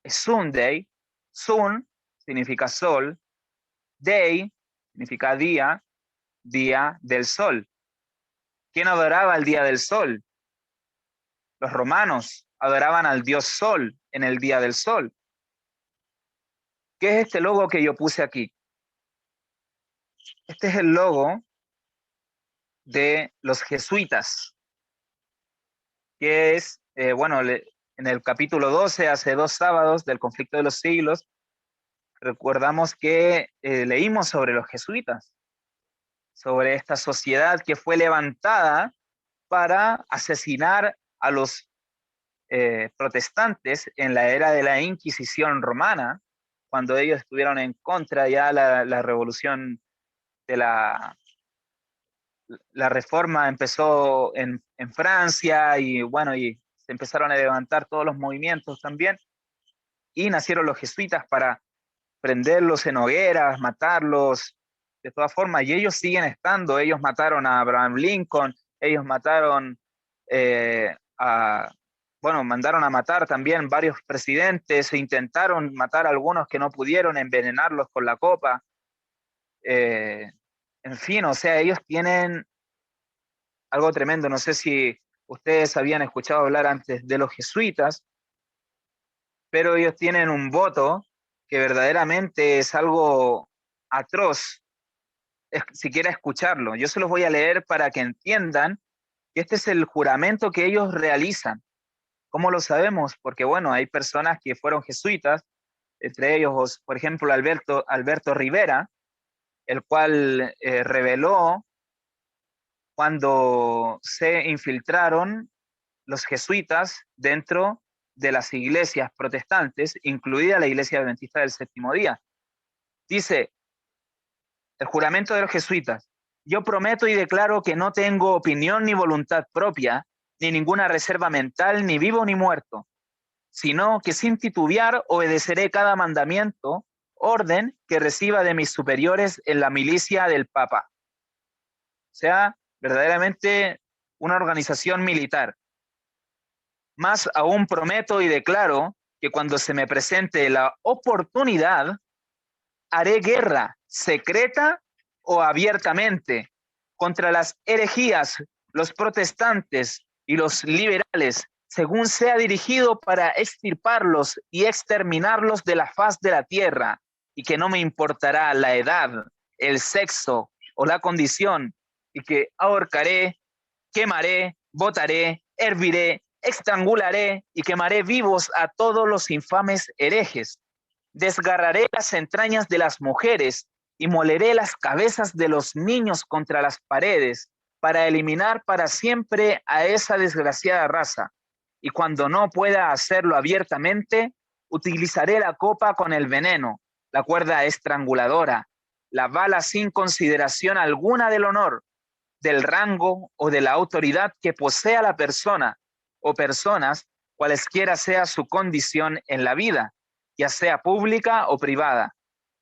es Sunday. Sun significa sol. Day significa día, día del sol. ¿Quién adoraba el día del sol? Los romanos adoraban al dios sol en el día del sol. ¿Qué es este logo que yo puse aquí? Este es el logo de los jesuitas, que es, en el capítulo 12, hace 2 sábados del conflicto de los siglos, recordamos que leímos sobre los jesuitas, sobre esta sociedad que fue levantada para asesinar a los protestantes en la era de la Inquisición romana, cuando ellos estuvieron en contra ya la revolución de la reforma empezó en Francia y bueno, y se empezaron a levantar todos los movimientos también y nacieron los jesuitas para prenderlos en hogueras, matarlos de todas formas, y ellos siguen estando. Ellos mataron a Abraham Lincoln, ellos mataron bueno, mandaron a matar también varios presidentes, e intentaron matar a algunos que no pudieron, envenenarlos con la copa. Eh, en fin, o sea, ellos tienen algo tremendo. No sé si ustedes habían escuchado hablar antes de los jesuitas, pero ellos tienen un voto que verdaderamente es algo atroz, siquiera escucharlo. Yo se los voy a leer para que entiendan que este es el juramento que ellos realizan. ¿Cómo lo sabemos? Porque, bueno, hay personas que fueron jesuitas, entre ellos, por ejemplo, Alberto Rivera, el cual reveló cuando se infiltraron los jesuitas dentro de las iglesias protestantes, incluida la Iglesia Adventista del Séptimo Día. Dice, el juramento de los jesuitas: yo prometo y declaro que no tengo opinión ni voluntad propia, ni ninguna reserva mental, ni vivo ni muerto, sino que sin titubear obedeceré cada mandamiento, orden que reciba de mis superiores en la milicia del Papa. O sea, verdaderamente una organización militar. Más aún prometo y declaro que cuando se me presente la oportunidad, haré guerra secreta o abiertamente contra las herejías, los protestantes y los liberales, según sea dirigido, para extirparlos y exterminarlos de la faz de la tierra, y que no me importará la edad, el sexo o la condición, y que ahorcaré, quemaré, botaré, herviré, estrangularé y quemaré vivos a todos los infames herejes. Desgarraré las entrañas de las mujeres y moleré las cabezas de los niños contra las paredes para eliminar para siempre a esa desgraciada raza. Y cuando no pueda hacerlo abiertamente, utilizaré la copa con el veneno, la cuerda estranguladora, la bala sin consideración alguna del honor, del rango o de la autoridad que posea la persona o personas, cualesquiera sea su condición en la vida, ya sea pública o privada,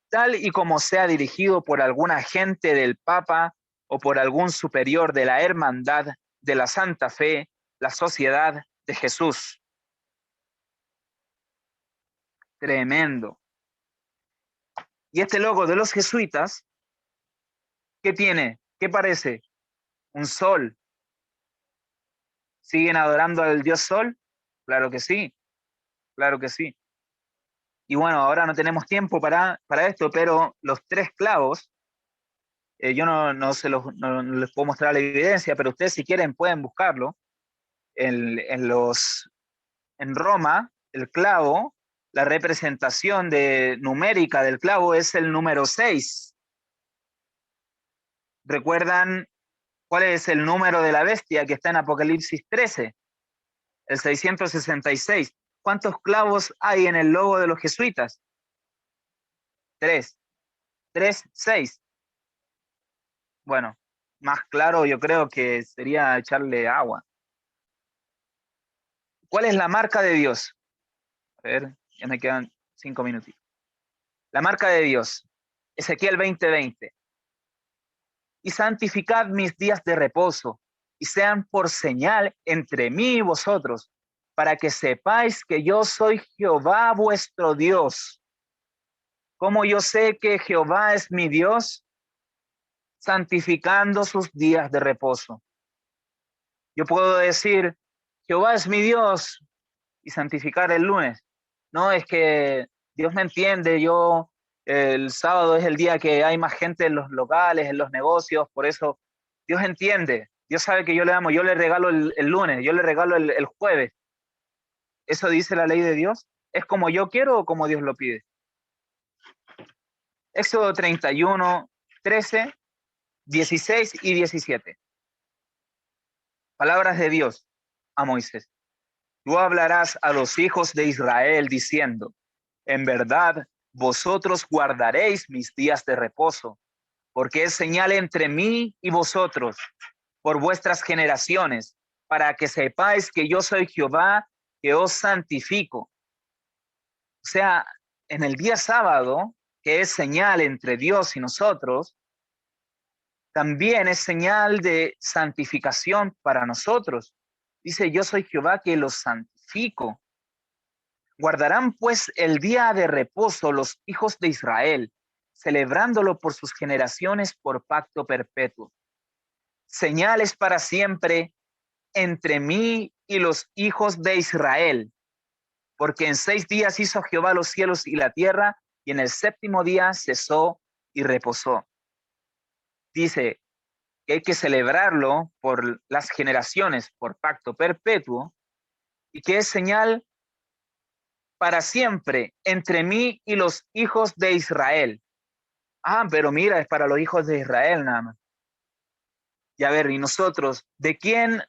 tal y como sea dirigido por algún agente del Papa o por algún superior de la Hermandad de la Santa Fe, la Sociedad de Jesús. Tremendo. Y este logo de los jesuitas, ¿qué tiene? ¿Qué parece? Un sol. ¿Siguen adorando al dios sol? Claro que sí, claro que sí. Y bueno, ahora no tenemos tiempo para esto, pero los tres clavos, yo no les puedo mostrar la evidencia, pero ustedes si quieren pueden buscarlo. En Roma, el clavo, la representación numérica del clavo es el número 6. ¿Recuerdan cuál es el número de la bestia que está en Apocalipsis 13? El 666. ¿Cuántos clavos hay en el logo de los jesuitas? 3. 3, 6. Bueno, más claro yo creo que sería echarle agua. ¿Cuál es la marca de Dios? A ver, ya me quedan 5 minutitos. La marca de Dios, Ezequiel 20:20. Y santificad mis días de reposo, y sean por señal entre mí y vosotros, para que sepáis que yo soy Jehová vuestro Dios. ¿Cómo yo sé que Jehová es mi Dios? Santificando sus días de reposo. Yo puedo decir, Jehová es mi Dios, y santificar el lunes. No, es que Dios me entiende, el sábado es el día que hay más gente en los locales, en los negocios, por eso Dios entiende, Dios sabe que yo le amo, yo le regalo el lunes, yo le regalo el jueves. ¿Eso dice la ley de Dios? ¿Es como yo quiero o como Dios lo pide? Éxodo 31, 13, 16 y 17. Palabras de Dios a Moisés. Tú hablarás a los hijos de Israel diciendo, en verdad, vosotros guardaréis mis días de reposo, porque es señal entre mí y vosotros, por vuestras generaciones, para que sepáis que yo soy Jehová, que os santifico. O sea, en el día sábado, que es señal entre Dios y nosotros, también es señal de santificación para nosotros. Dice, yo soy Jehová que los santifico. Guardarán pues el día de reposo los hijos de Israel, celebrándolo por sus generaciones por pacto perpetuo. Señales para siempre entre mí y los hijos de Israel, porque en 6 días hizo Jehová los cielos y la tierra, y en el 7º día cesó y reposó. Dice que hay que celebrarlo por las generaciones, por pacto perpetuo, y que es señal para siempre entre mí y los hijos de Israel. Ah, pero mira, es para los hijos de Israel nada más. Y a ver, ¿y nosotros de quién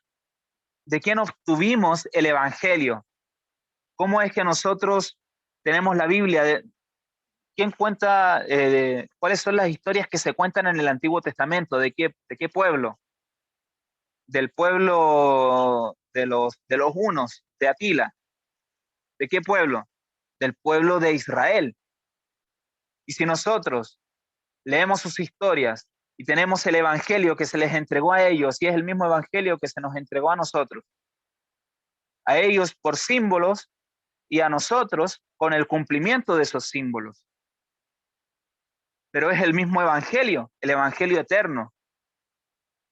obtuvimos el evangelio? ¿Cómo es que nosotros tenemos la Biblia? ¿Quién cuenta cuáles son las historias que se cuentan en el Antiguo Testamento? De qué pueblo? Del pueblo de los hunos, de Atila. ¿De qué pueblo? Del pueblo de Israel. Y si nosotros leemos sus historias y tenemos el evangelio que se les entregó a ellos, y es el mismo evangelio que se nos entregó a nosotros, a ellos por símbolos y a nosotros con el cumplimiento de esos símbolos. Pero es el mismo evangelio, el evangelio eterno.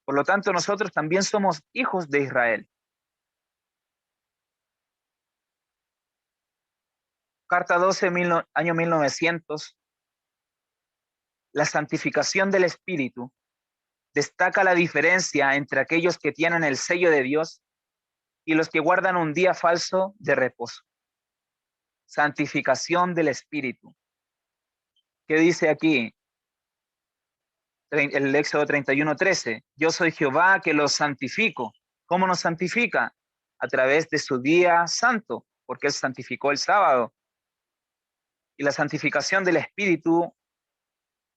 Por lo tanto, nosotros también somos hijos de Israel. Carta 12, año 1900. La santificación del Espíritu destaca la diferencia entre aquellos que tienen el sello de Dios y los que guardan un día falso de reposo. Santificación del Espíritu. ¿Qué dice aquí? El Éxodo 31:13. Yo soy Jehová que los santifico. ¿Cómo nos santifica? A través de su día santo, porque Él santificó el sábado. Y la santificación del Espíritu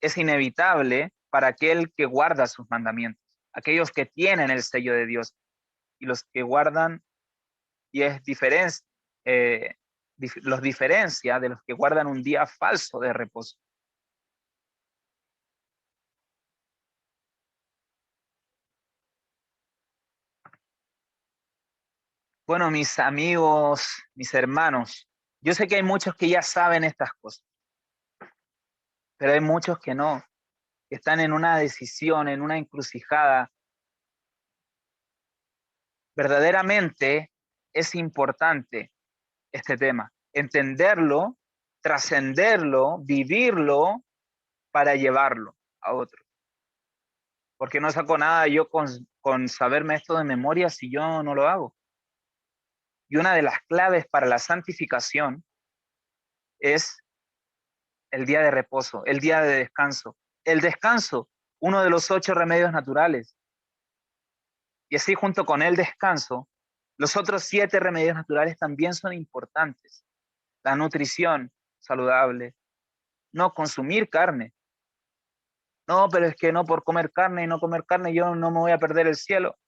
es inevitable para aquel que guarda sus mandamientos, aquellos que tienen el sello de Dios y los que guardan, y es los diferencia de los que guardan un día falso de reposo. Bueno, mis amigos, mis hermanos, yo sé que hay muchos que ya saben estas cosas, pero hay muchos que no, que están en una decisión, en una encrucijada. Verdaderamente es importante este tema, entenderlo, trascenderlo, vivirlo para llevarlo a otro. Porque no saco nada yo con saberme esto de memoria si yo no lo hago. Y una de las claves para la santificación es el día de reposo, el día de descanso. El descanso, uno de los 8 remedios naturales. Y así junto con el descanso, los otros 7 remedios naturales también son importantes. La nutrición saludable, no consumir carne. No, pero es que no por comer carne y no comer carne yo no me voy a perder el cielo.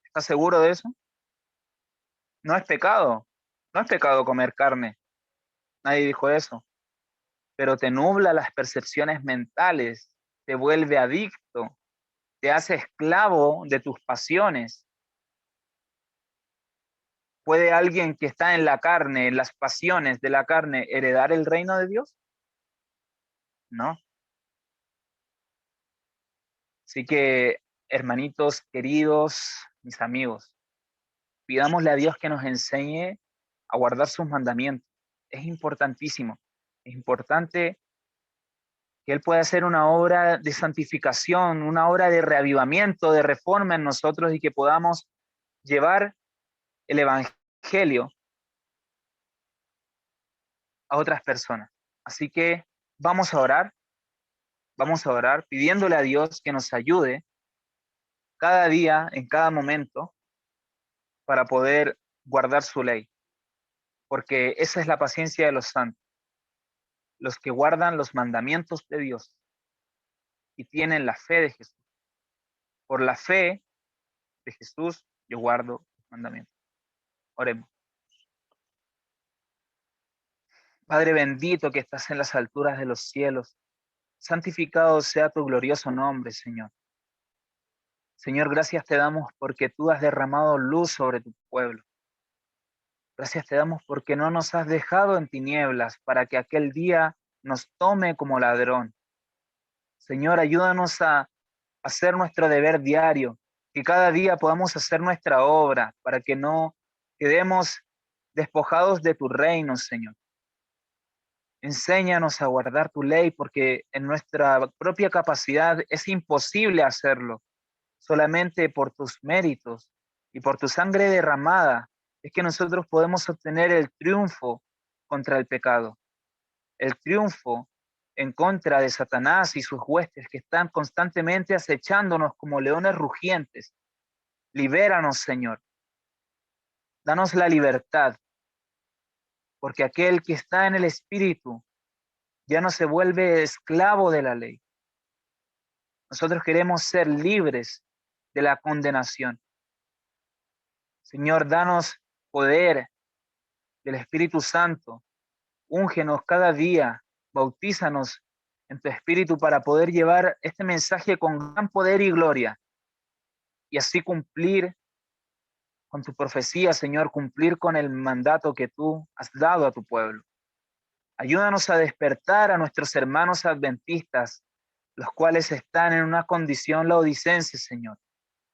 ¿Estás seguro de eso? No es pecado. No es pecado comer carne. Nadie dijo eso. Pero te nubla las percepciones mentales, te vuelve adicto, te hace esclavo de tus pasiones. ¿Puede alguien que está en la carne, en las pasiones de la carne, heredar el reino de Dios? No. Así que, hermanitos queridos, mis amigos, pidámosle a Dios que nos enseñe a guardar sus mandamientos. Es importantísimo. Es importante que Él pueda hacer una obra de santificación, una obra de reavivamiento, de reforma en nosotros y que podamos llevar el Evangelio a otras personas. Así que vamos a orar pidiéndole a Dios que nos ayude cada día, en cada momento, para poder guardar su ley, porque esa es la paciencia de los santos, los que guardan los mandamientos de Dios y tienen la fe de Jesús. Por la fe de Jesús, yo guardo los mandamientos. Oremos. Padre bendito que estás en las alturas de los cielos, santificado sea tu glorioso nombre, Señor. Señor, gracias te damos porque tú has derramado luz sobre tu pueblo. Gracias te damos porque no nos has dejado en tinieblas para que aquel día nos tome como ladrón. Señor, ayúdanos a hacer nuestro deber diario, que cada día podamos hacer nuestra obra para que no quedemos despojados de tu reino, Señor. Enséñanos a guardar tu ley porque en nuestra propia capacidad es imposible hacerlo. Solamente por tus méritos y por tu sangre derramada es que nosotros podemos obtener el triunfo contra el pecado, el triunfo en contra de Satanás y sus huestes que están constantemente acechándonos como leones rugientes. Libéranos, Señor. Danos la libertad, porque aquel que está en el Espíritu ya no se vuelve esclavo de la ley. Nosotros queremos ser libres de la condenación. Señor, danos poder del Espíritu Santo. Úngenos cada día, bautízanos en tu Espíritu para poder llevar este mensaje con gran poder y gloria y así cumplir con tu profecía, Señor, cumplir con el mandato que tú has dado a tu pueblo. Ayúdanos a despertar a nuestros hermanos adventistas, los cuales están en una condición laodicense, Señor.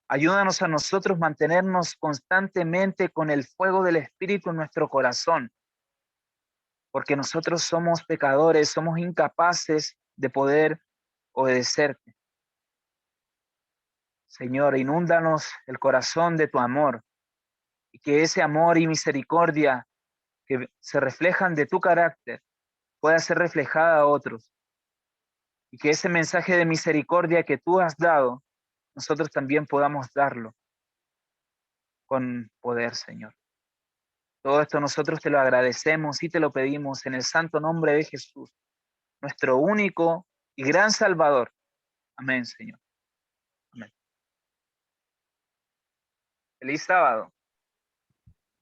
Ayúdanos a nosotros mantenernos constantemente con el fuego del Espíritu en nuestro corazón, porque nosotros somos pecadores, somos incapaces de poder obedecerte. Señor, inúndanos el corazón de tu amor y que ese amor y misericordia que se reflejan de tu carácter pueda ser reflejada a otros y que ese mensaje de misericordia que tú has dado, nosotros también podamos darlo con poder, Señor. Todo esto nosotros te lo agradecemos y te lo pedimos en el santo nombre de Jesús, nuestro único y gran Salvador. Amén, Señor. Amén. Feliz sábado.